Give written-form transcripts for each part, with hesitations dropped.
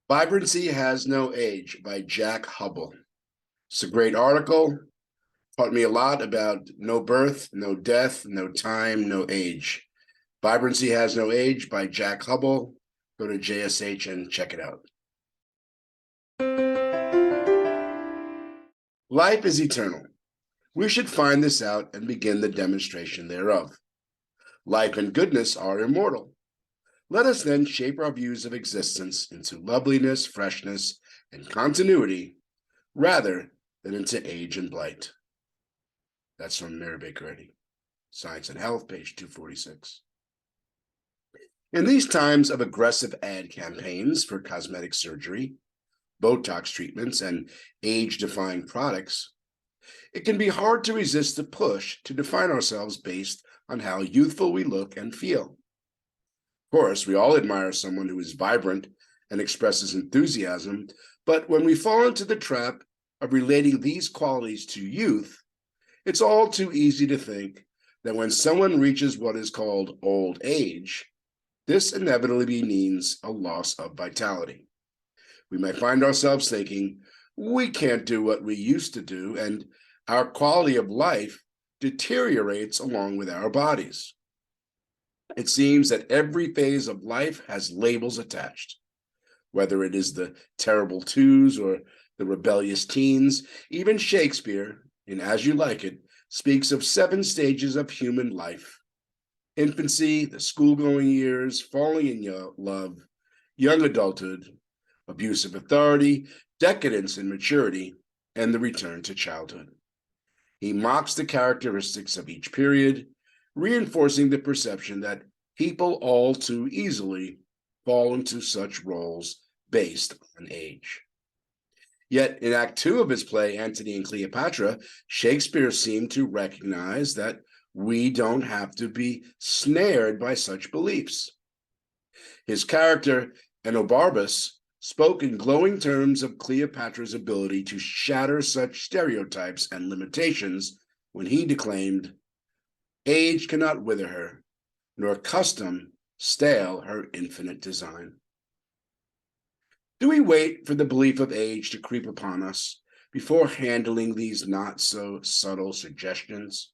Vibrancy Has No Age by Jack Hubbell. It's a great article. Taught me a lot about no birth, no death, no time, no age. Vibrancy Has No Age by Jack Hubbell. Go to JSH and check it out. Life is eternal. We should find this out and begin the demonstration thereof. Life and goodness are immortal. Let us then shape our views of existence into loveliness, freshness, and continuity, rather than into age and blight. That's from Mary Baker Eddy, Science and Health, page 246. In these times of aggressive ad campaigns for cosmetic surgery, Botox treatments, and age-defying products, it can be hard to resist the push to define ourselves based on how youthful we look and feel. Of course, we all admire someone who is vibrant and expresses enthusiasm, but when we fall into the trap of relating these qualities to youth, it's all too easy to think that when someone reaches what is called old age, this inevitably means a loss of vitality. We might find ourselves thinking, we can't do what we used to do, and our quality of life deteriorates along with our bodies. It seems that every phase of life has labels attached, whether it is the terrible twos or the rebellious teens. Even Shakespeare, in As You Like It, speaks of 7 stages of human life: infancy, the school-going years, falling in love, young adulthood, abuse of authority, decadence and maturity, and the return to childhood. He mocks the characteristics of each period, reinforcing the perception that people all too easily fall into such roles based on age. Yet in Act 2 of his play, Antony and Cleopatra, Shakespeare seemed to recognize that we don't have to be snared by such beliefs. His character, Enobarbus, spoke in glowing terms of Cleopatra's ability to shatter such stereotypes and limitations when he declaimed, "Age cannot wither her, nor custom stale her infinite design." Do we wait for the belief of age to creep upon us before handling these not so subtle suggestions?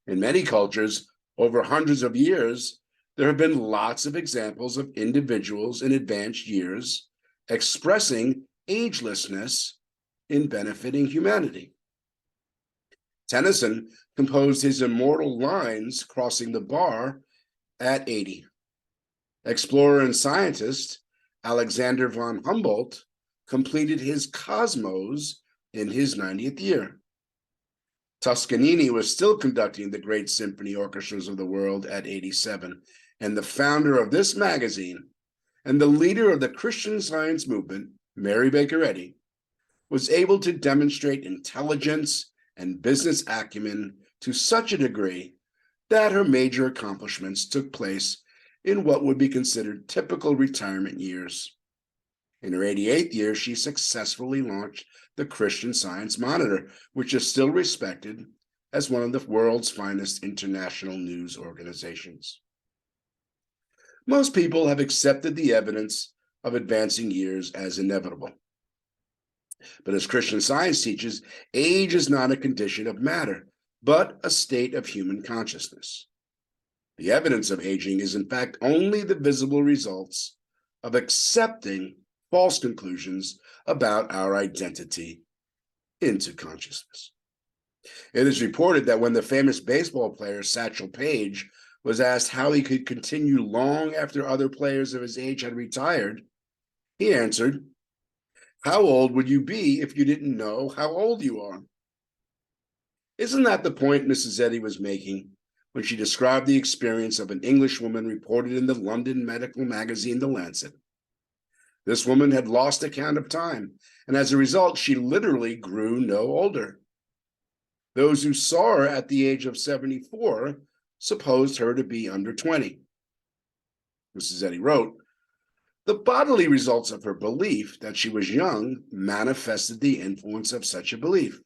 In many cultures, over hundreds of years, there have been lots of examples of individuals in advanced years expressing agelessness in benefiting humanity. Tennyson composed his immortal lines crossing the bar at 80. Explorer and scientist Alexander von Humboldt completed his Cosmos in his 90th year. Toscanini was still conducting the great symphony orchestras of the world at 87, and the founder of this magazine and the leader of the Christian Science movement, Mary Baker Eddy, was able to demonstrate intelligence and business acumen to such a degree that her major accomplishments took place in what would be considered typical retirement years. In her 88th year, she successfully launched the Christian Science Monitor, which is still respected as one of the world's finest international news organizations. Most people have accepted the evidence of advancing years as inevitable. But as Christian Science teaches, age is not a condition of matter, but a state of human consciousness. The evidence of aging is, in fact, only the visible results of accepting false conclusions about our identity into consciousness. It is reported that when the famous baseball player Satchel Paige was asked how he could continue long after other players of his age had retired, he answered, "How old would you be if you didn't know how old you are?" Isn't that the point Mrs. Eddy was making when she described the experience of an Englishwoman reported in the London medical magazine The Lancet? This woman had lost account of time, and as a result, she literally grew no older. Those who saw her at the age of 74 supposed her to be under 20. Mrs. Eddy wrote, "The bodily results of her belief that she was young manifested the influence of such a belief.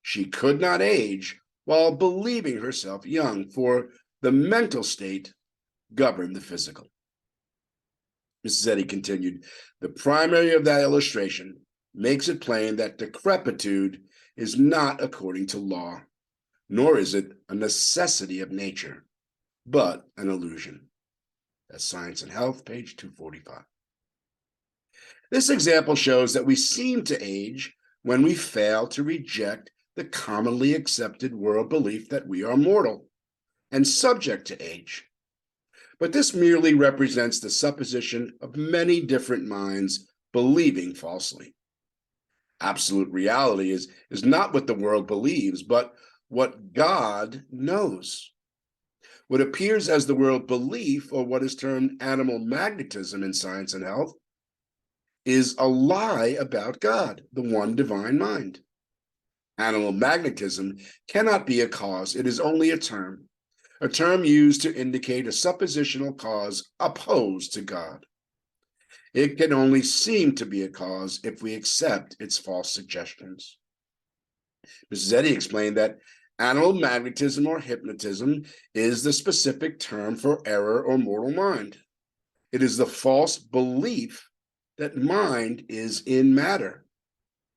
She could not age while believing herself young, for the mental state governed the physical." Mrs. Eddy continued, the primary of that illustration makes it plain that decrepitude is not according to law, nor is it a necessity of nature, but an illusion. That's Science and Health, page 245. This example shows that we seem to age when we fail to reject the commonly accepted world belief that we are mortal and subject to age. But this merely represents the supposition of many different minds believing falsely. Absolute reality is not what the world believes, but what God knows. What appears as the world belief, or what is termed animal magnetism in Science and Health, is a lie about God, the one divine mind. Animal magnetism cannot be a cause. It is only a term used to indicate a suppositional cause opposed to God. It can only seem to be a cause if we accept its false suggestions. Mrs. Eddy explained that animal magnetism or hypnotism is the specific term for error or mortal mind. It is the false belief that mind is in matter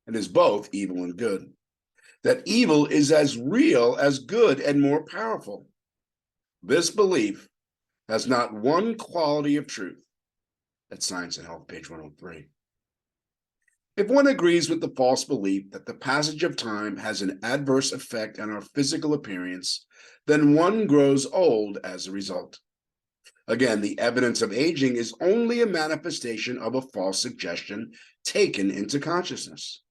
and is both evil and good. That evil is as real as good and more powerful. This belief has not one quality of truth. That's Science and Health, page 103. If one agrees with the false belief that the passage of time has an adverse effect on our physical appearance, then one grows old as a result. Again, the evidence of aging is only a manifestation of a false suggestion taken into consciousness.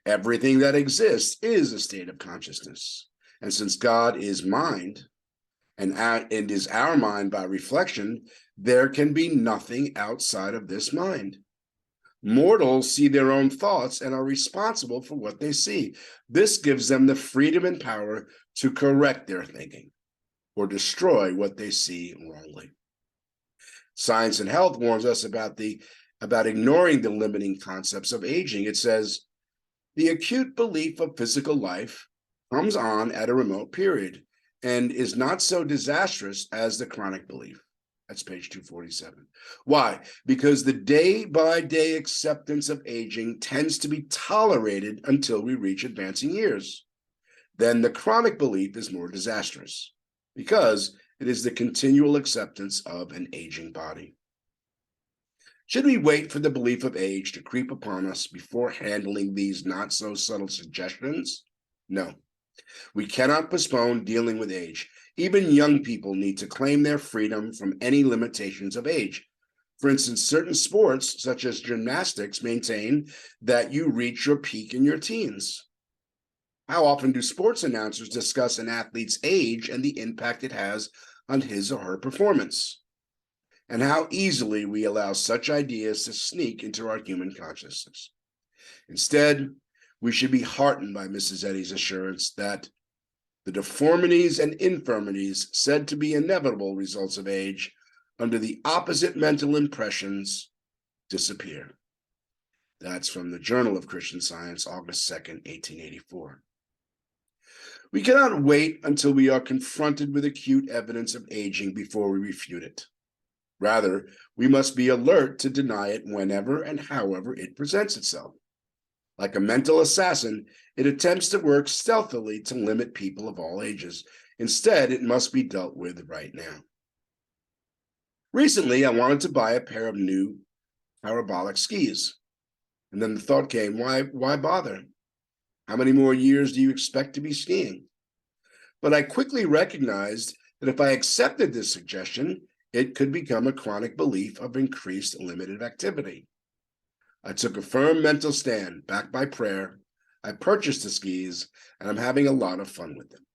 Everything that exists is a state of consciousness. And since God is mind, and is our mind by reflection, there can be nothing outside of this mind. Mortals see their own thoughts and are responsible for what they see. This gives them the freedom and power to correct their thinking or destroy what they see wrongly. Science and Health warns us about ignoring the limiting concepts of aging. It says, the acute belief of physical life comes on at a remote period and is not so disastrous as the chronic belief. That's page 247. Why? Because the day-by-day acceptance of aging tends to be tolerated until we reach advancing years. Then the chronic belief is more disastrous because it is the continual acceptance of an aging body. Should we wait for the belief of age to creep upon us before handling these not-so-subtle suggestions? No. We cannot postpone dealing with age. Even young people need to claim their freedom from any limitations of age. For instance, certain sports, such as gymnastics, maintain that you reach your peak in your teens. How often do sports announcers discuss an athlete's age and the impact it has on his or her performance? And how easily we allow such ideas to sneak into our human consciousness. Instead, we should be heartened by Mrs. Eddy's assurance that the deformities and infirmities said to be inevitable results of age under the opposite mental impressions disappear. That's from the Journal of Christian Science, August 2nd, 1884. We cannot wait until we are confronted with acute evidence of aging before we refute it. Rather, we must be alert to deny it whenever and however it presents itself. Like a mental assassin, it attempts to work stealthily to limit people of all ages. Instead, it must be dealt with right now. Recently, I wanted to buy a pair of new parabolic skis. And then the thought came, why bother? How many more years do you expect to be skiing? But I quickly recognized that if I accepted this suggestion, it could become a chronic belief of increased limited activity. I took a firm mental stand, backed by prayer. I purchased the skis, and I'm having a lot of fun with them.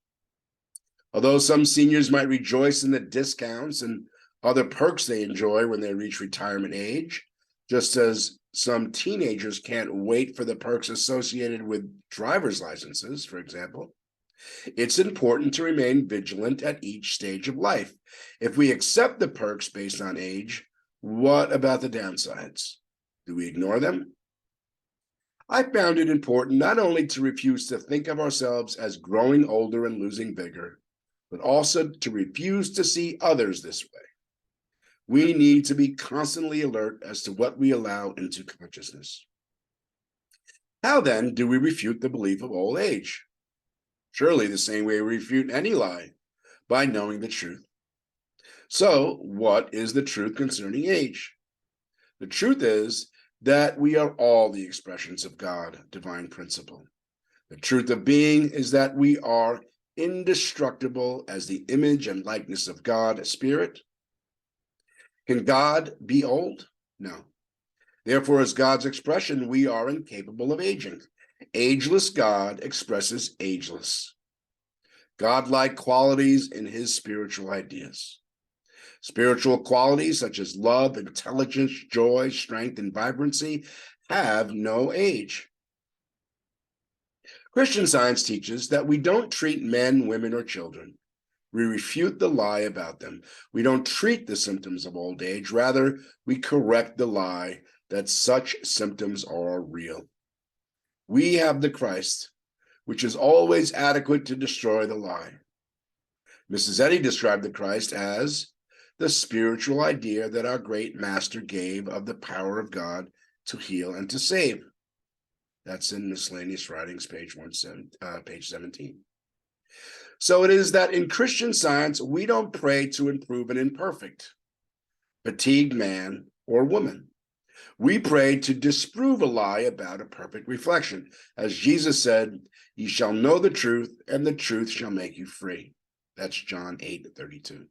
Although some seniors might rejoice in the discounts and other perks they enjoy when they reach retirement age, just as some teenagers can't wait for the perks associated with driver's licenses, for example, it's important to remain vigilant at each stage of life. If we accept the perks based on age, what about the downsides? Do we ignore them? I found it important not only to refuse to think of ourselves as growing older and losing vigor, but also to refuse to see others this way. We need to be constantly alert as to what we allow into consciousness. How then do we refute the belief of old age? Surely the same way we refute any lie, by knowing the truth. So, what is the truth concerning age? The truth is that we are all the expressions of God, divine principle. The truth of being is that we are indestructible as the image and likeness of God, Spirit. Can God be old? No. Therefore, as God's expression, we are incapable of aging. Ageless God expresses ageless. God-like qualities in his spiritual ideas. Spiritual qualities such as love, intelligence, joy, strength, and vibrancy have no age. Christian Science teaches that we don't treat men, women, or children. We refute the lie about them. We don't treat the symptoms of old age. Rather, we correct the lie that such symptoms are real. We have the Christ, which is always adequate to destroy the lie. Mrs. Eddy described the Christ as the spiritual idea that our great master gave of the power of God to heal and to save. That's in Miscellaneous Writings, page 17. So it is that in Christian Science, we don't pray to improve an imperfect, fatigued man or woman. We pray to disprove a lie about a perfect reflection. As Jesus said, "Ye shall know the truth, and the truth shall make you free." That's John 8:32.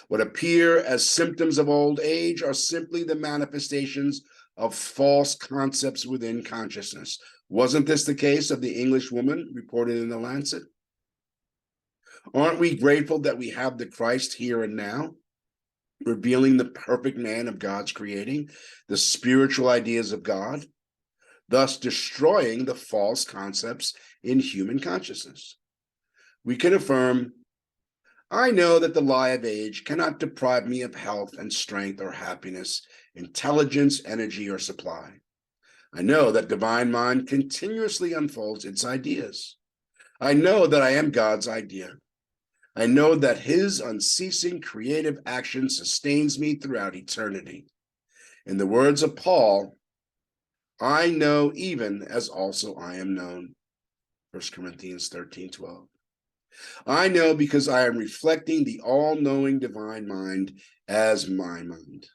What appear as symptoms of old age are simply the manifestations of false concepts within consciousness. Wasn't this the case of the English woman reported in the Lancet? Aren't we grateful that we have the Christ here and now, revealing the perfect man of God's creating, the spiritual ideas of God, thus destroying the false concepts in human consciousness? We can affirm, I know that the lie of age cannot deprive me of health and strength or happiness, intelligence, energy, or supply. I know that divine mind continuously unfolds its ideas. I know that I am God's idea. I know that his unceasing creative action sustains me throughout eternity. In the words of Paul, I know even as also I am known. 1 Corinthians 13:12. I know because I am reflecting the all-knowing divine mind as my mind.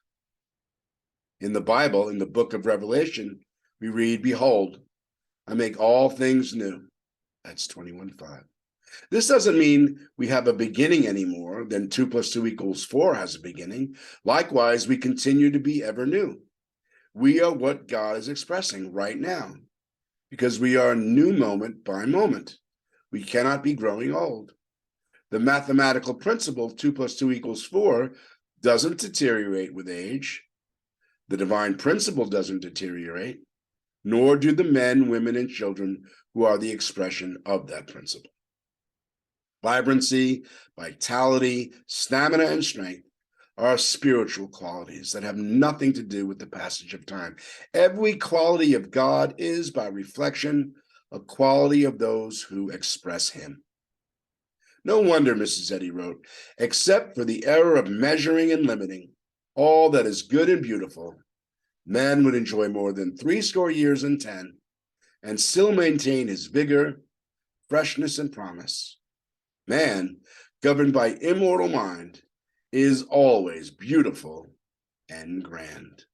In the Bible, in the book of Revelation, we read, "Behold, I make all things new." That's 21:5. This doesn't mean we have a beginning anymore, then 2 + 2 = 4 has a beginning. Likewise, we continue to be ever new. We are what God is expressing right now, because we are new moment by moment. We cannot be growing old. The mathematical principle 2 + 2 = 4 doesn't deteriorate with age. The divine principle doesn't deteriorate, nor do the men, women, and children who are the expression of that principle. Vibrancy, vitality, stamina, and strength are spiritual qualities that have nothing to do with the passage of time. Every quality of God is, by reflection, a quality of those who express him. No wonder, Mrs. Eddy wrote, except for the error of measuring and limiting all that is good and beautiful, man would enjoy more than 80 years and 10, and still maintain his vigor, freshness, and promise. Man, governed by immortal mind, is always beautiful and grand.